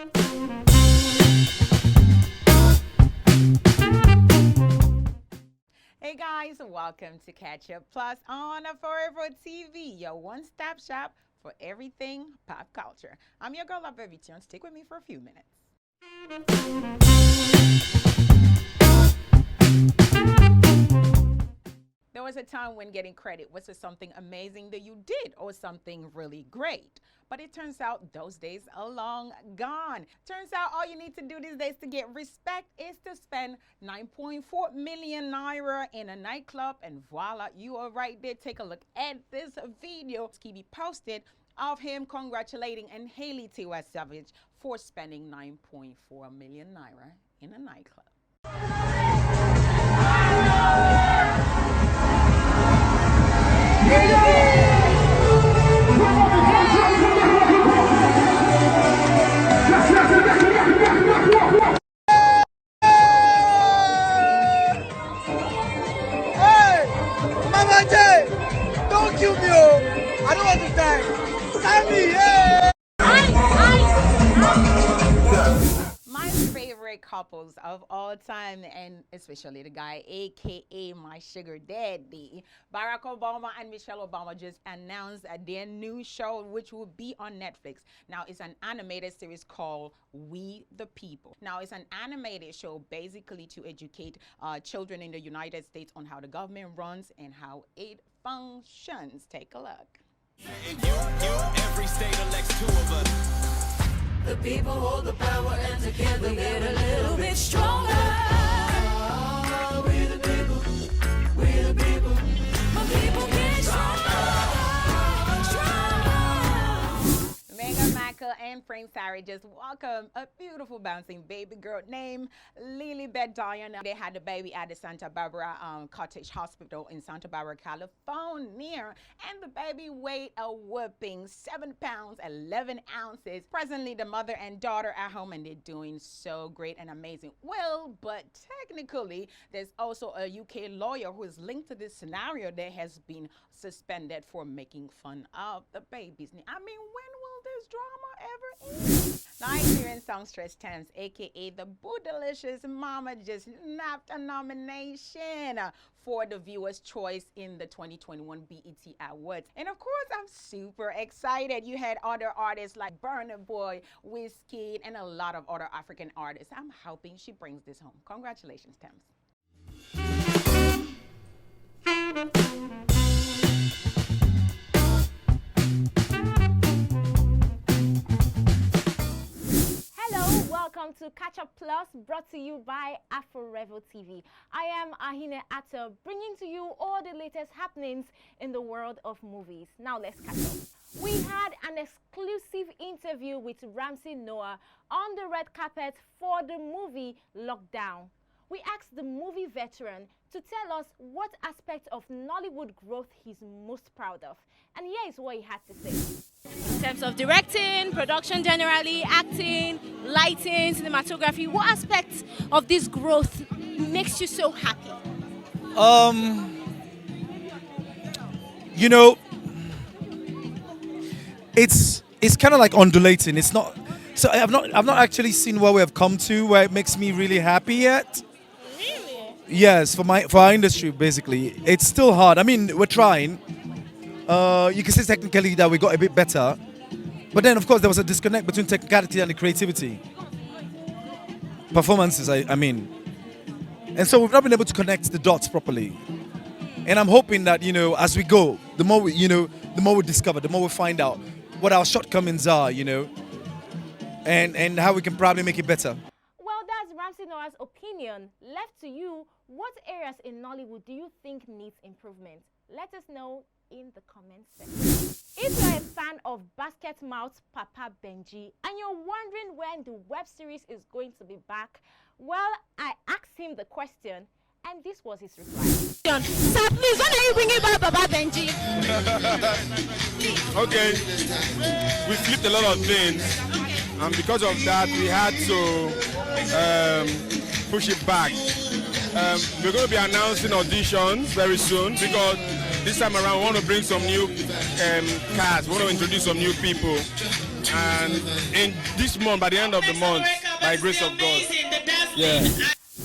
Hey guys, welcome to Catch Up Plus on Aforevo TV, your one-stop shop for everything pop culture. I'm your girl, Aforevo Tv. Stick with me for a few minutes. There was a time when getting credit was for something amazing that you did or something really great. But it turns out those days are long gone. Turns out all you need to do these days to get respect is to spend 9.4 million naira in a nightclub, and voila, you are right there. Take a look at this video Skibi posted of him congratulating and Haley Tiwa Savage for spending 9.4 million naira in a nightclub. Don't kill me, oh! I don't want to die. Save me, yeah! My favorite couples of all time, and especially the guy, aka my sugar daddy, Barack Obama and Michelle Obama, just announced their new show, which will be on Netflix. Now, it's an animated series called We the People. Now, it's an animated show basically to educate children in the United States on how the government runs and how it functions. Take a look. Every state elects two of us. The people hold the power and together we get a little bit stronger. We the people, we the people. My people get stronger. Meghan Markle and Prince Harry just welcomed a beautiful bouncing baby girl named Lilibet Diana. They had the baby at the Santa Barbara Cottage Hospital in Santa Barbara, California, and the baby weighed a whopping 7 pounds 11 ounces. Presently, the mother and daughter are home and they're doing so great and amazing. Well, but technically, there's also a UK lawyer who is linked to this scenario that has been suspended for making fun of the babies. I mean, when will this drama ever end? Nigerian songstress Thames, aka the Bootylicious Mama, just nabbed a nomination for the Viewer's Choice in the 2021 BET Awards. And of course, I'm super excited. You had other artists like Burna Boy, Wizkid, and a lot of other African artists. I'm hoping she brings this home. Congratulations, Thames. Welcome to Catch Up Plus, brought to you by Aforevo TV. I am Ahine Atta, bringing to you all the latest happenings in the world of movies. Now let's catch up. We had an exclusive interview with Ramsey Noah on the red carpet for the movie Lockdown. We asked the movie veteran to tell us what aspect of Nollywood growth he's most proud of. And here is what he had to say. In terms of directing, production generally, acting, lighting, cinematography, what aspect of this growth makes you so happy? You know, it's kind of like undulating. It's not. So I've not actually seen where we have come to where it makes me really happy yet. Really? Yes, for our industry, basically, it's still hard. I mean, we're trying. You can say technically that we got a bit better, but then of course there was a disconnect between technicality and the creativity. Performances, I mean. And so we've not been able to connect the dots properly. And I'm hoping that, you know, as we go, the more we, the more we discover, the more we find out what our shortcomings are, and how we can probably make it better. Well, that's Ramsey Noah's opinion. Left to you, what areas in Nollywood do you think needs improvement? Let us know in the comment section. If you're a fan of Basket Mouth Papa Benji and you're wondering when the web series is going to be back, well, I asked him the question and this was his reply. Sir, please, when are you bringing back Papa Benji? Okay, we flipped a lot of things, and because of that, we had to push it back. We're going to be announcing auditions very soon because this time around we want to bring some new cast. We want to introduce some new people. And in this month, by the end of the month, by grace of God, yeah.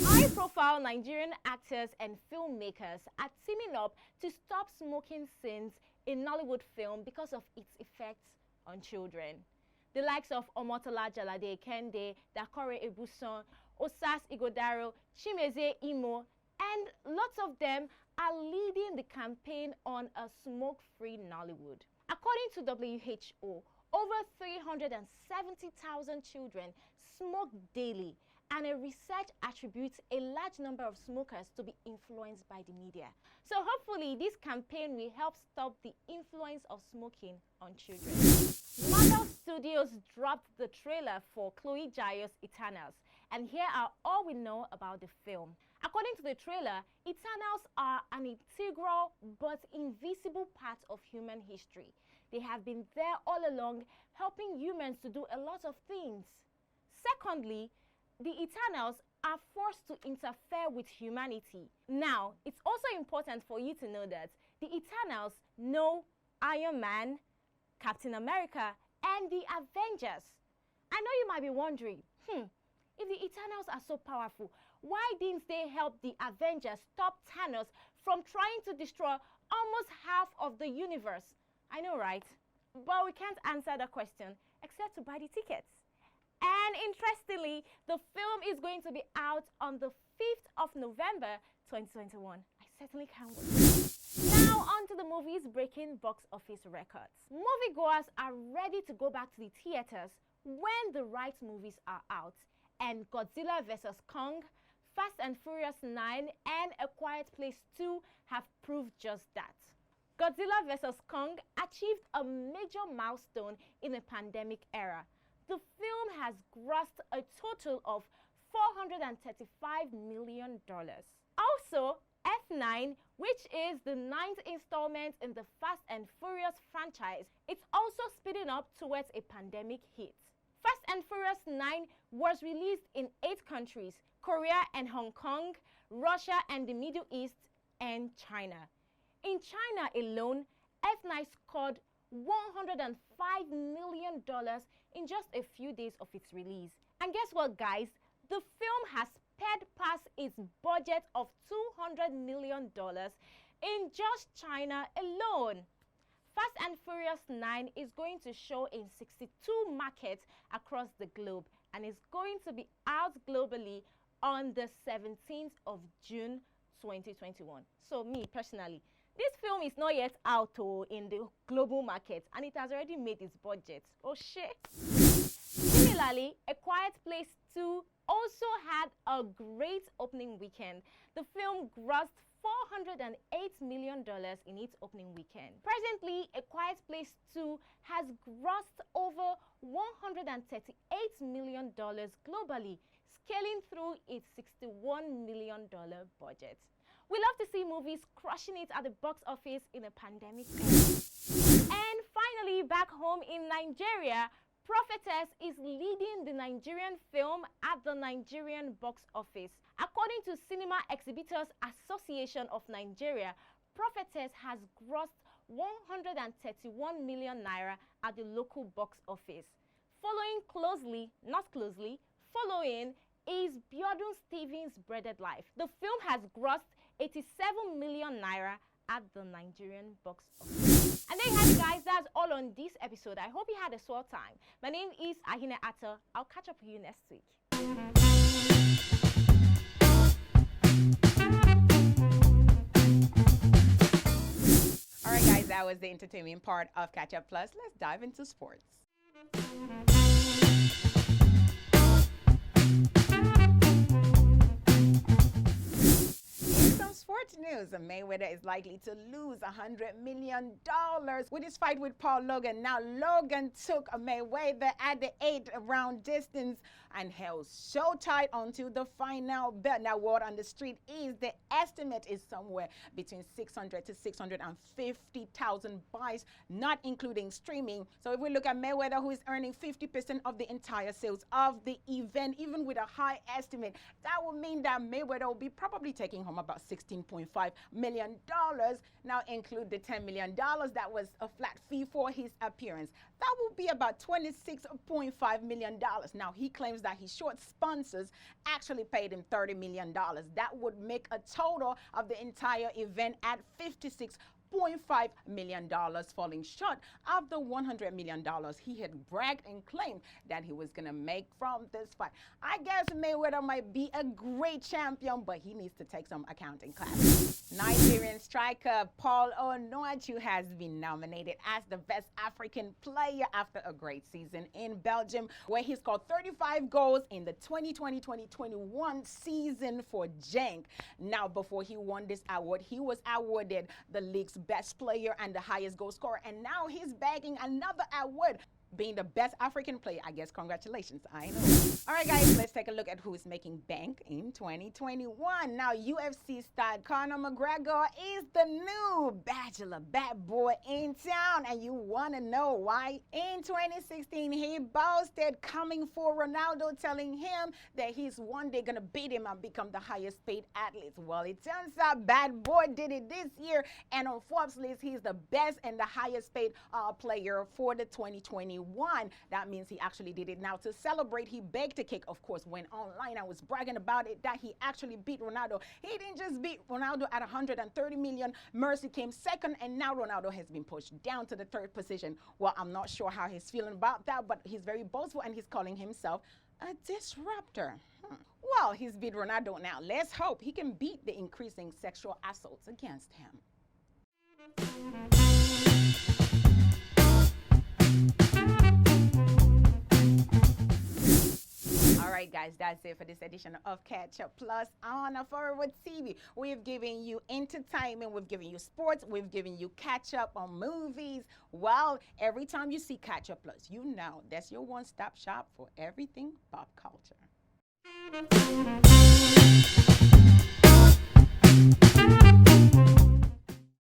High-profile Nigerian actors and filmmakers are teaming up to stop smoking sins in Nollywood film because of its effects on children. The likes of Omotola Jalade Kende, Dakore Ebuson, Osas Igodaro, Chimeze Imo, and lots of them are leading the campaign on a smoke-free Nollywood. According to WHO, over 370,000 children smoke daily, and a research attributes a large number of smokers to be influenced by the media. So hopefully this campaign will help stop the influence of smoking on children. Marvel Studios dropped the trailer for Chloe Zhao's Eternals, and here are all we know about the film. According to the trailer, Eternals are an integral but invisible part of human history. They have been there all along, helping humans to do a lot of things. Secondly, the Eternals are forced to interfere with humanity. Now, it's also important for you to know that the Eternals know Iron Man, Captain America, and the Avengers. I know you might be wondering, if the Eternals are so powerful, why didn't they help the Avengers stop Thanos from trying to destroy almost half of the universe? I know, right? But we can't answer the question except to buy the tickets. And interestingly, the film is going to be out on the 5th of November 2021. I certainly can't wait. Now on to the movie's breaking box office records. Moviegoers are ready to go back to the theaters when the right movies are out, and Godzilla vs. Kong, Fast and Furious 9, and A Quiet Place 2 have proved just that. Godzilla vs. Kong achieved a major milestone in the pandemic era. The film has grossed a total of $435 million. Also, F9, which is the 9th installment in the Fast and Furious franchise, it's also speeding up towards a pandemic hit. Fast and Furious 9 was released in 8 countries: Korea and Hong Kong, Russia and the Middle East, and China. In China alone, F9 scored $105 million in just a few days of its release. And guess what, guys? The film has sped past its budget of $200 million in just China alone. Fast and Furious 9 is going to show in 62 markets across the globe and is going to be out globally on the 17th of June 2021. So me personally, this film is not yet out in the global market, and it has already made its budget. Oh shit. Similarly, A Quiet Place 2 also had a great opening weekend. The film grossed $408 million in its opening weekend. Presently, A Quiet Place 2 has grossed over $138 million globally, scaling through its $61 million budget. We love to see movies crushing it at the box office in a pandemic era. And finally, back home in Nigeria, Prophetess is leading the Nigerian film at the Nigerian box office. According to Cinema Exhibitors Association of Nigeria, Prophetess has grossed 131 million naira at the local box office. Following is Biodun Stevens' Breaded Life. The film has grossed 87 million naira at the Nigerian box office. And there you have it, guys. That's all on this episode. I hope you had a swell time. My name is Ahine Atta. I'll catch up with you next week. All right, guys, that was the entertainment part of Catch Up Plus. Let's dive into sports. Sports news, Mayweather is likely to lose $100 million with his fight with Paul Logan. Now, Logan took Mayweather at the 8-round distance and held so tight until the final bell. Now, word on the street is the estimate is somewhere between 600 to 650,000 buys, not including streaming. So if we look at Mayweather, who is earning 50% of the entire sales of the event, even with a high estimate, that would mean that Mayweather will be probably taking home about 16.5 million. Now include the $10 million that was a flat fee for his appearance. That will be about $26.5 million. Now he claims that his short sponsors actually paid him $30 million. That would make a total of the entire event at $56.5 million, falling short of the $100 million he had bragged and claimed that he was going to make from this fight. I guess Mayweather might be a great champion, but he needs to take some accounting classes. Nigerian striker Paul Onuachu has been nominated as the best African player after a great season in Belgium, where he scored 35 goals in the 2020-2021 season for Genk. Now, before he won this award, he was awarded the league's best player and the highest goal scorer, and now he's bagging another award, being the best African player. I guess congratulations, I know. All right, guys, let's take a look at who is making bank in 2021. Now, UFC star Conor McGregor is the new bachelor bad boy in town, and you want to know why? In 2016, he boasted coming for Ronaldo, telling him that he's one day going to beat him and become the highest paid athlete. Well, it turns out bad boy did it this year, and on Forbes list, he's the best and the highest paid player for the 2021. That means he actually did it. Now, to celebrate, he begged a cake, of course, went online and was bragging about it, that he actually beat Ronaldo. He didn't just beat Ronaldo at 130 million. Mercy came second, and now Ronaldo has been pushed down to the third position. Well, I'm not sure how he's feeling about that, but he's very boastful, and he's calling himself a disruptor. Well, he's beat Ronaldo now. Let's hope he can beat the increasing sexual assaults against him. All right, guys, that's it for this edition of Catch Up Plus on Aforevo TV. We've given you entertainment, we've given you sports, we've given you catch up on movies. Well, every time you see Catch Up Plus, you know that's your one-stop shop for everything pop culture.